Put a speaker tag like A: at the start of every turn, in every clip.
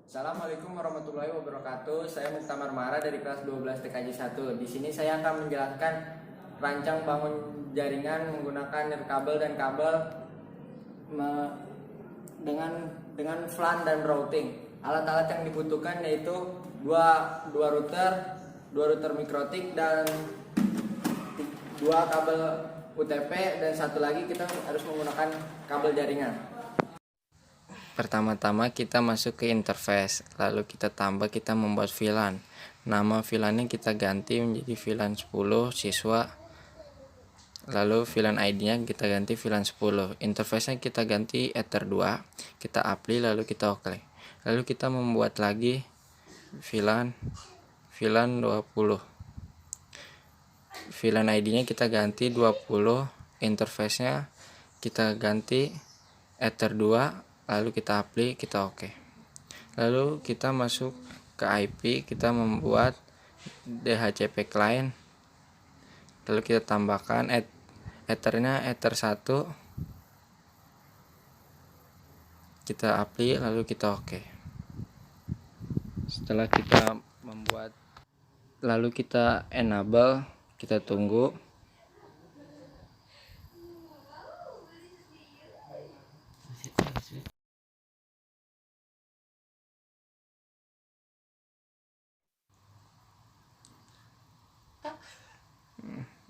A: Assalamualaikum warahmatullahi wabarakatuh. Saya Muktamar Mara dari kelas 12 TKJ 1. Di sini saya akan menjelaskan rancang bangun jaringan menggunakan nirkabel dan kabel dengan VLAN dan routing. Alat-alat yang dibutuhkan yaitu dua router mikrotik dan dua kabel UTP, dan satu lagi kita harus menggunakan kabel jaringan.
B: Pertama-tama kita masuk ke interface, lalu kita membuat VLAN. Nama VLAN-nya kita ganti menjadi VLAN 10 siswa. Lalu VLAN ID-nya kita ganti VLAN 10. Interface-nya kita ganti Ether 2. Kita apply lalu kita OK. Lalu kita membuat lagi VLAN 20. VLAN ID-nya kita ganti 20. Interface-nya kita ganti Ether 2, lalu kita apply, kita OK. Lalu kita masuk ke IP, kita membuat DHCP client, lalu kita tambahkan ethernya ether 1, kita apply, lalu kita OK. Setelah kita membuat, lalu kita enable, kita tunggu.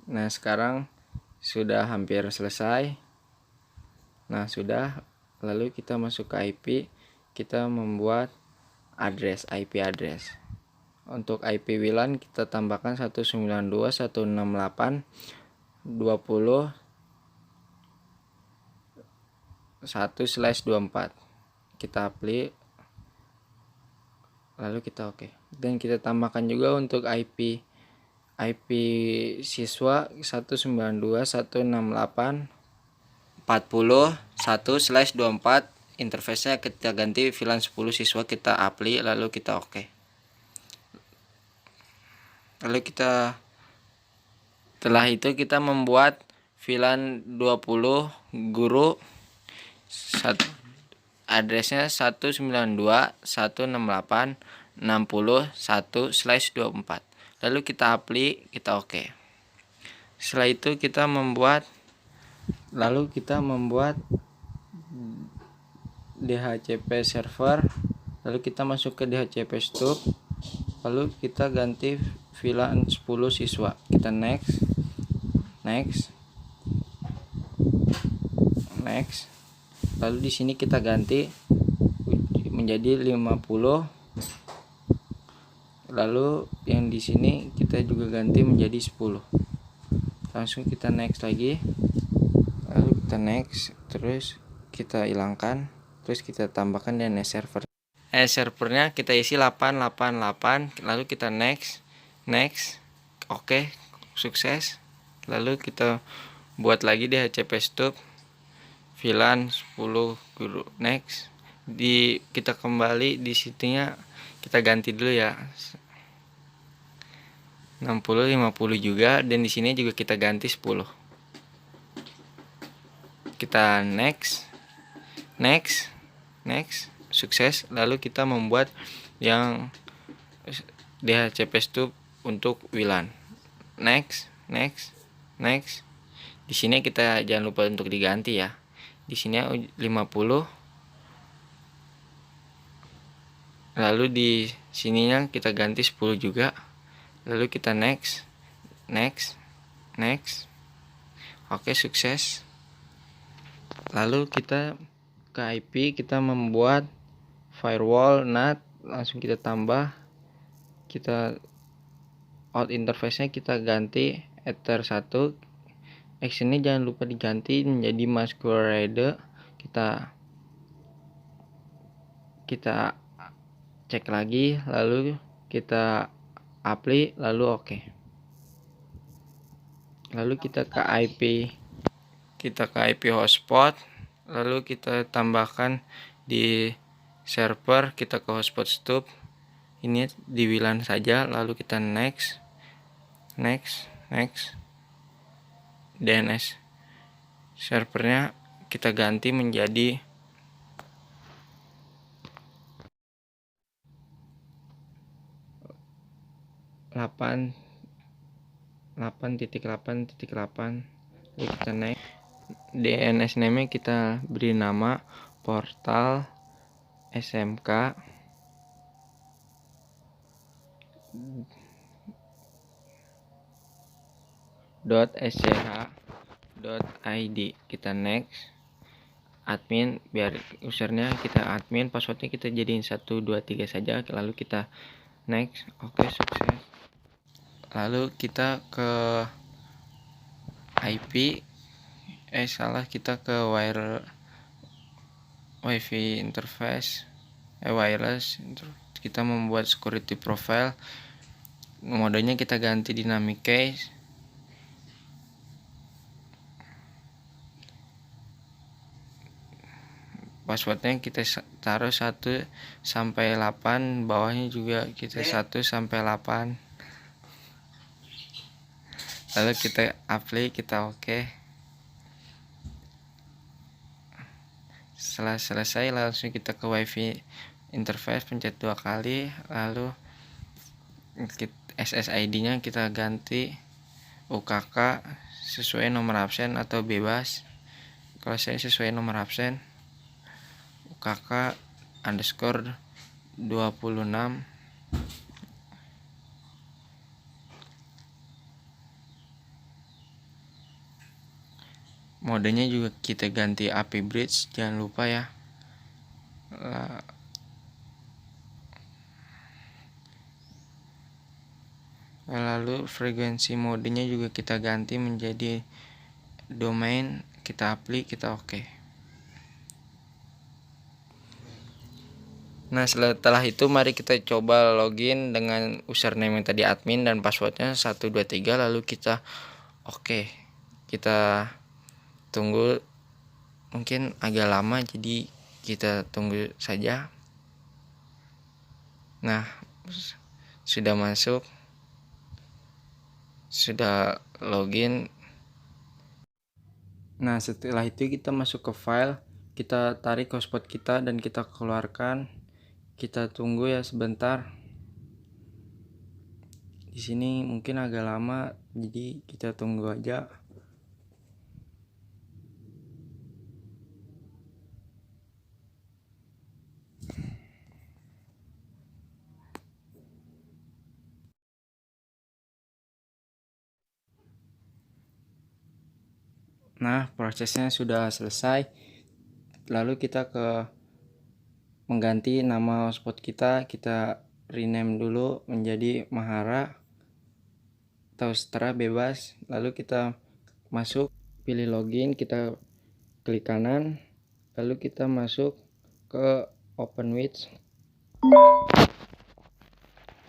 B: Nah, sekarang sudah hampir selesai. Nah, sudah. Lalu kita masuk ke IP, kita membuat IP address. Untuk IP WLAN kita tambahkan 192.168.20.1/24. Kita apply, lalu kita OK. Dan kita tambahkan juga untuk IP siswa 192.168.40.1/24. Interface-nya kita ganti VLAN 10 siswa, kita apply, lalu kita OK. Lalu setelah itu kita membuat VLAN 20 guru, addressnya 192.168.60.1/24. Lalu kita apply, kita OK. Setelah itu kita membuat DHCP server, lalu kita masuk ke DHCP stub, lalu kita ganti VLAN 10 siswa, kita next, lalu di sini kita ganti menjadi 50, lalu yang di sini kita juga ganti menjadi 10. Langsung kita next lagi, lalu kita next, terus kita hilangkan, terus kita tambahkan DNS server. Servernya kita isi 888, lalu kita next, OK, sukses. Lalu kita buat lagi DHCP stub VLAN 10 guru, next. Kita kembali di situnya, kita ganti dulu ya, 60 50 juga, dan di sini juga kita ganti 10. Kita next, sukses. Lalu kita membuat yang DHCP stub untuk WLAN, next. Di sini kita jangan lupa untuk diganti ya, di sini 50, lalu di sininya kita ganti 10 juga, lalu kita next. Oke, sukses. Lalu kita ke IP, kita membuat firewall NAT, langsung kita tambah, kita out interface-nya kita ganti Ether 1. Actionnya jangan lupa diganti menjadi masquerade. Kita cek lagi, lalu kita apply, lalu OK. Lalu kita ke IP hotspot, lalu kita tambahkan di server, kita ke hotspot stub, ini di WLAN saja, lalu kita next. DNS servernya kita ganti menjadi 8.8.8. Lalu kita naik. DNS name kita beri nama portal SMK .sch.id. Kita next. Admin, biar usernya kita admin, passwordnya kita jadiin 123 saja. Lalu kita next. Oke, sukses. Lalu kita ke IP, kita ke wifi interface, wireless. Kita membuat security profile, modenya kita ganti dynamic case. Passwordnya kita taruh 1 sampai 8, bawahnya juga kita 1 sampai 8. Lalu kita apply, kita oke. Setelah selesai langsung kita ke wifi interface, pencet 2 kali, lalu SSID-nya kita ganti UKK sesuai nomor absen atau bebas. Kalau saya sesuai nomor absen, UKK _26. Modenya juga kita ganti API bridge, jangan lupa ya. Lalu frekuensi modenya juga kita ganti menjadi domain, kita apply, kita oke. Nah, setelah itu mari kita coba login dengan username yang tadi admin dan passwordnya 123, lalu kita oke. Kita tunggu, mungkin agak lama, jadi kita tunggu saja. Nah, sudah masuk, sudah login. Nah, setelah itu kita masuk ke file, kita tarik hotspot kita dan kita keluarkan. Kita tunggu ya sebentar. Di sini mungkin agak lama, jadi kita tunggu aja. Nah, prosesnya sudah selesai. Lalu kita mengganti nama hotspot kita rename dulu menjadi Mahara atau Setra bebas. Lalu kita masuk, pilih login, kita klik kanan, lalu kita masuk ke open with,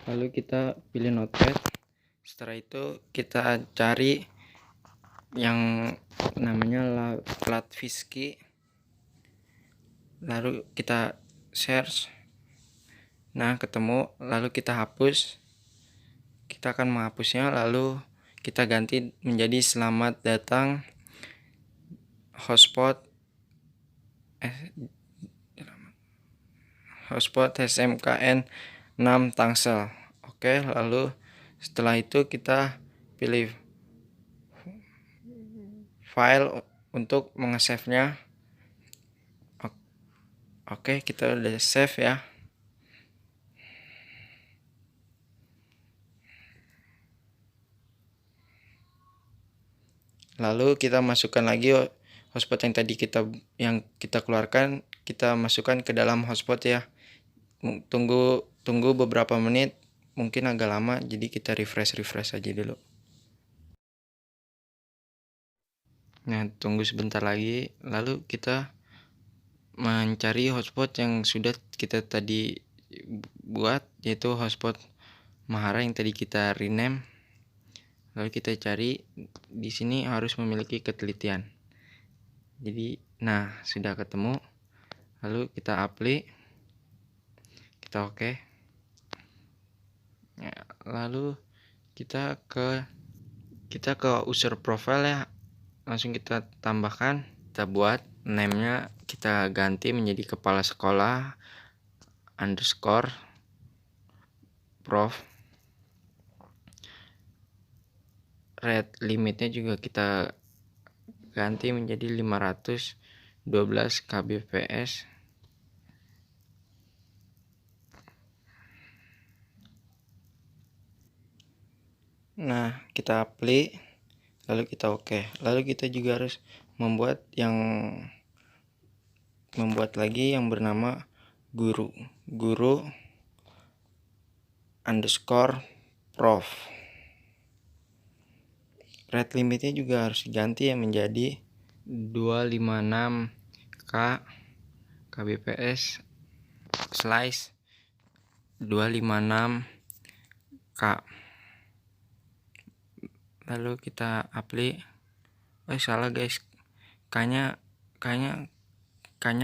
B: lalu kita pilih notepad. Setelah itu kita cari yang namanya Latviski, lalu kita search. Nah, ketemu, lalu kita hapus. Kita akan menghapusnya, lalu kita ganti menjadi selamat datang hotspot SMKN 6 Tangsel. Oke, lalu setelah itu kita pilih file untuk mengesave-nya. Oke, kita udah save ya. Lalu kita masukkan lagi hotspot yang tadi kita keluarkan, kita masukkan ke dalam hotspot ya. Tunggu beberapa menit, mungkin agak lama, jadi kita refresh aja dulu. Nah, tunggu sebentar lagi, lalu kita mencari hotspot yang sudah kita tadi buat, yaitu hotspot Mahara yang tadi kita rename. Lalu kita cari, di sini harus memiliki ketelitian. Jadi, nah, sudah ketemu. Lalu kita apply, kita oke. Ya, lalu kita ke user profile ya, langsung kita tambahkan. Kita buat name-nya, kita ganti menjadi kepala sekolah _ prof. rate limitnya juga kita ganti menjadi 512 kbps. Nah, kita apply, lalu kita oke. Lalu kita juga harus membuat lagi yang bernama guru underscore prof. Rate limitnya juga harus diganti ya menjadi 256 kbps slice 256 lalu kita apply. Salah guys, kayaknya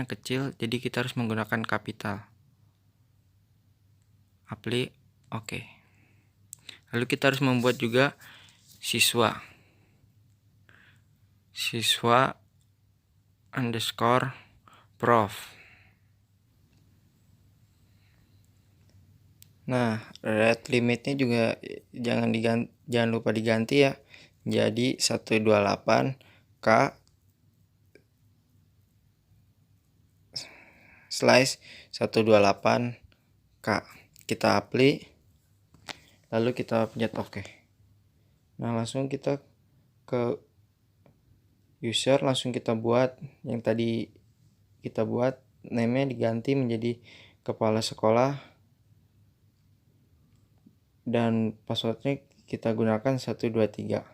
B: kecil, jadi kita harus menggunakan kapital. Apply, oke. Lalu kita harus membuat juga siswa underscore prof. Nah, rate limitnya juga jangan lupa diganti ya, jadi 128 slice 128 kita apply, lalu kita pencet oke. Nah, langsung kita ke user, langsung kita buat yang tadi kita buat, name-nya diganti menjadi kepala sekolah dan passwordnya kita gunakan 123.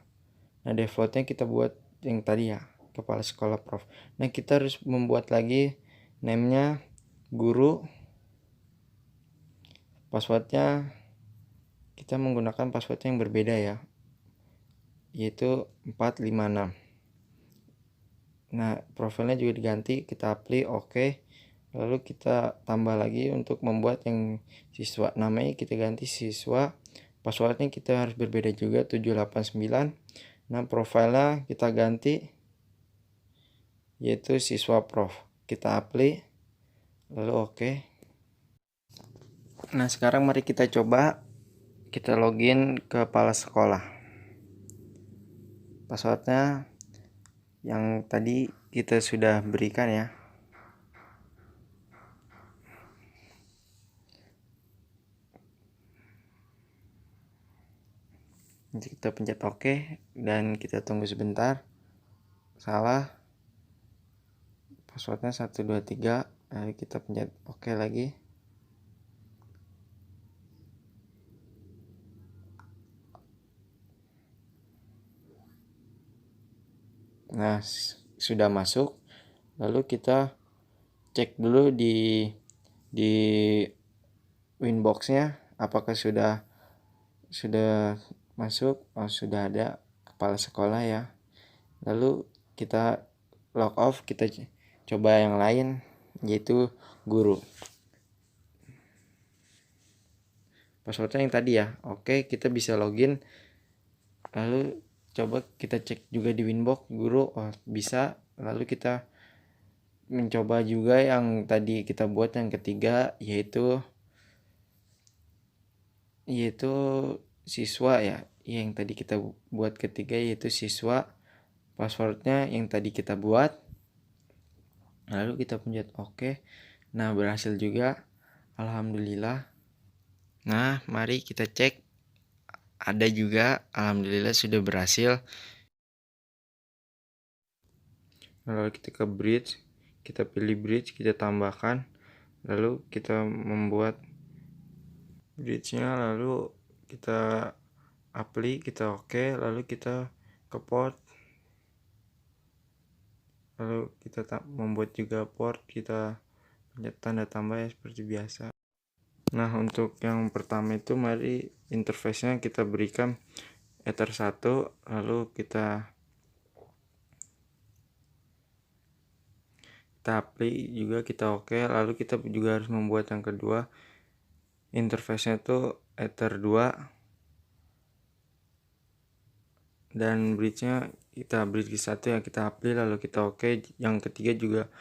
B: Nah, defaultnya kita buat yang tadi ya, kepala sekolah prof. Nah, kita harus membuat lagi name-nya guru, passwordnya kita menggunakan password yang berbeda ya, yaitu 456. Nah, profilnya juga diganti, kita apply oke. Lalu kita tambah lagi untuk membuat yang siswa, namanya kita ganti siswa, passwordnya kita harus berbeda juga 789. Nah, profilnya kita ganti yaitu siswa prof, kita apply lalu oke. Nah, sekarang mari kita coba kita login ke kepala sekolah. Passwordnya yang tadi kita sudah berikan ya. Nanti kita pencet oke dan kita tunggu sebentar. Salah, passwordnya 123. Lalu kita pencet oke lagi. Nah, sudah masuk. Lalu kita cek dulu di winboxnya apakah sudah masuk. Sudah ada kepala sekolah ya. Lalu kita log off, kita coba yang lain yaitu guru. Passwordnya yang tadi ya. Oke, kita bisa login. Lalu coba kita cek juga di winbox guru, bisa. Lalu kita mencoba juga yang tadi kita buat yang ketiga, yaitu siswa ya. Yang tadi kita buat ketiga yaitu siswa, passwordnya yang tadi kita buat. Lalu kita pencet oke. Nah, berhasil juga, alhamdulillah. Nah, mari kita cek. Ada juga, alhamdulillah sudah berhasil. Lalu kita ke bridge, kita pilih bridge, kita tambahkan, lalu kita membuat bridge-nya, lalu kita apply, kita oke, lalu kita ke port, lalu kita membuat juga port, kita pencet tanda tambah ya seperti biasa. Nah, untuk yang pertama itu mari interface-nya kita berikan Ether 1, lalu kita apply juga, kita oke. Lalu kita juga harus membuat yang kedua, interface-nya itu Ether 2 dan bridge-nya kita bridge 1 yang kita apply, lalu kita oke. Yang ketiga juga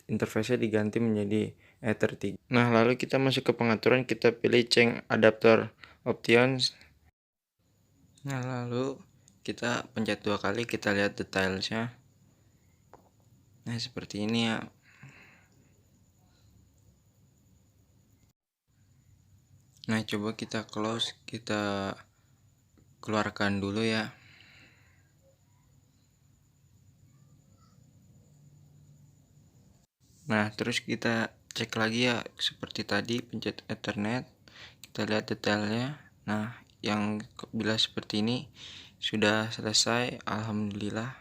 B: interface-nya diganti menjadi Ether 3. Nah, lalu kita masuk ke pengaturan, kita pilih change adapter options. Nah, lalu kita pencet 2 kali, kita lihat detailnya. Nah seperti ini ya. Nah coba kita close, kita keluarkan dulu ya. Nah terus kita cek lagi ya, seperti tadi pencet Ethernet, kita lihat detailnya. Nah yang bila seperti ini sudah selesai, alhamdulillah.